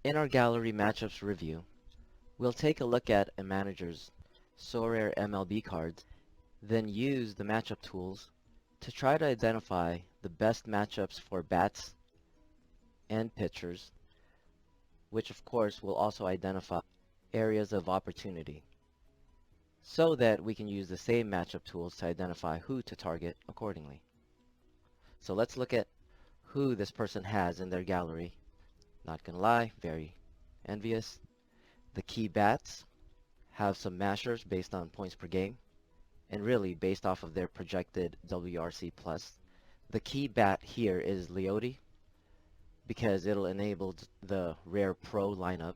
In our gallery matchups review, we'll take a look at a manager's SorareMLB cards, then use the matchup tools to try to identify the best matchups for bats and pitchers, which of course will also identify areas of opportunity, so that we can use the same matchup tools to identify who to target accordingly. So let's look at who this person has in their gallery. Not gonna lie, very envious. The key bats have some mashers based on points per game, and really based off of their projected WRC plus. The key bat here is Leote because it'll enable the rare pro lineup,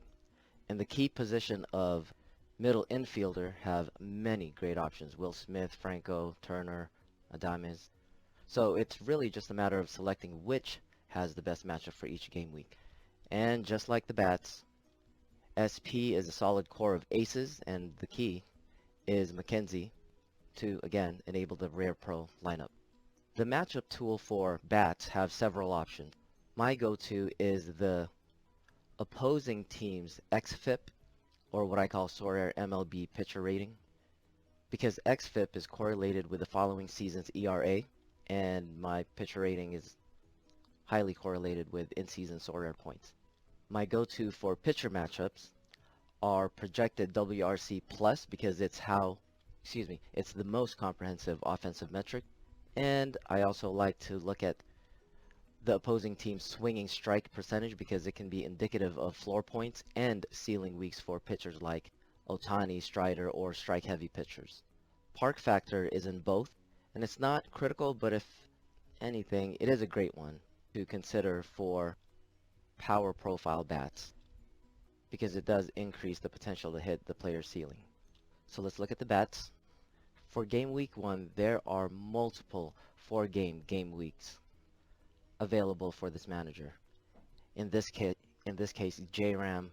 and the key position of middle infielder have many great options: Will Smith, Franco, Turner, Adames. So it's really just a matter of selecting which has the best matchup for each game week. And just like the bats, SP is a solid core of aces, and the key is Mackenzie to, again, enable the rare pro lineup. The matchup tool for bats have several options. My go-to is the opposing team's xFIP, or what I call SorareMLB pitcher rating, because xFIP is correlated with the following season's ERA, and my pitcher rating is highly correlated with in-season Sorare points. My go-to for pitcher matchups are projected WRC plus because it's it's the most comprehensive offensive metric, and I also like to look at the opposing team's swinging strike percentage because it can be indicative of floor points and ceiling weeks for pitchers like Ohtani, Strider, or strike-heavy pitchers. Park factor is in both, and it's not critical, but if anything, it is a great one to consider for power profile bats because it does increase the potential to hit the player's ceiling. So let's look at the bats. For game week 1, there are multiple 4-game game weeks available for this manager. In this case, J-Ram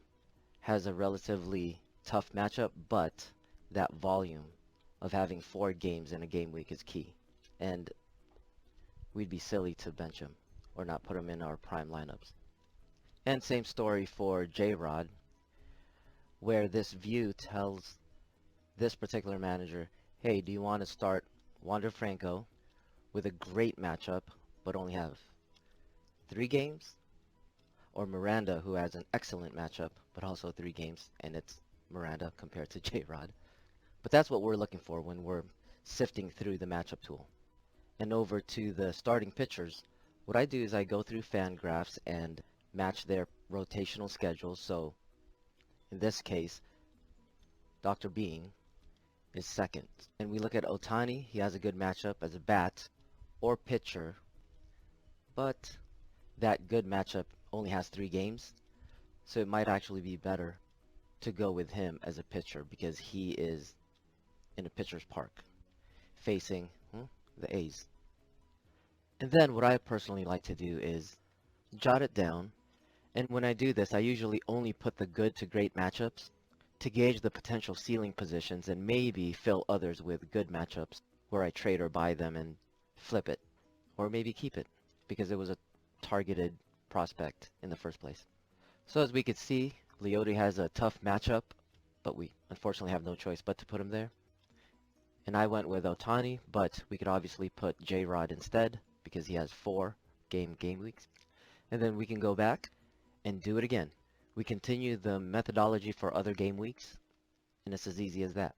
has a relatively tough matchup, but that volume of having 4 games in a game week is key, and we'd be silly to bench him or not put him in our prime lineups. And same story for J-Rod, where this view tells this particular manager, hey, do you want to start Wander Franco with a great matchup but only have 3 games? Or Miranda, who has an excellent matchup but also 3 games, and it's Miranda compared to J-Rod. But that's what we're looking for when we're sifting through the matchup tool. And over to the starting pitchers, what I do is I go through Fangraphs and match their rotational schedules. So in this case, Dr. Bean is second. And we look at Ohtani. He has a good matchup as a bat or pitcher, but that good matchup only has 3 games, so it might actually be better to go with him as a pitcher because he is in a pitcher's park facing the A's. And then what I personally like to do is jot it down, and when I do this, I usually only put the good to great matchups to gauge the potential ceiling positions and maybe fill others with good matchups where I trade or buy them and flip it, or maybe keep it because it was a targeted prospect in the first place. So as we could see, Leote has a tough matchup, but we unfortunately have no choice but to put him there. And I went with Ohtani, but we could obviously put J-Rod instead because he has 4 game weeks. And then we can go back and do it again. We continue the methodology for other game weeks, and it's as easy as that.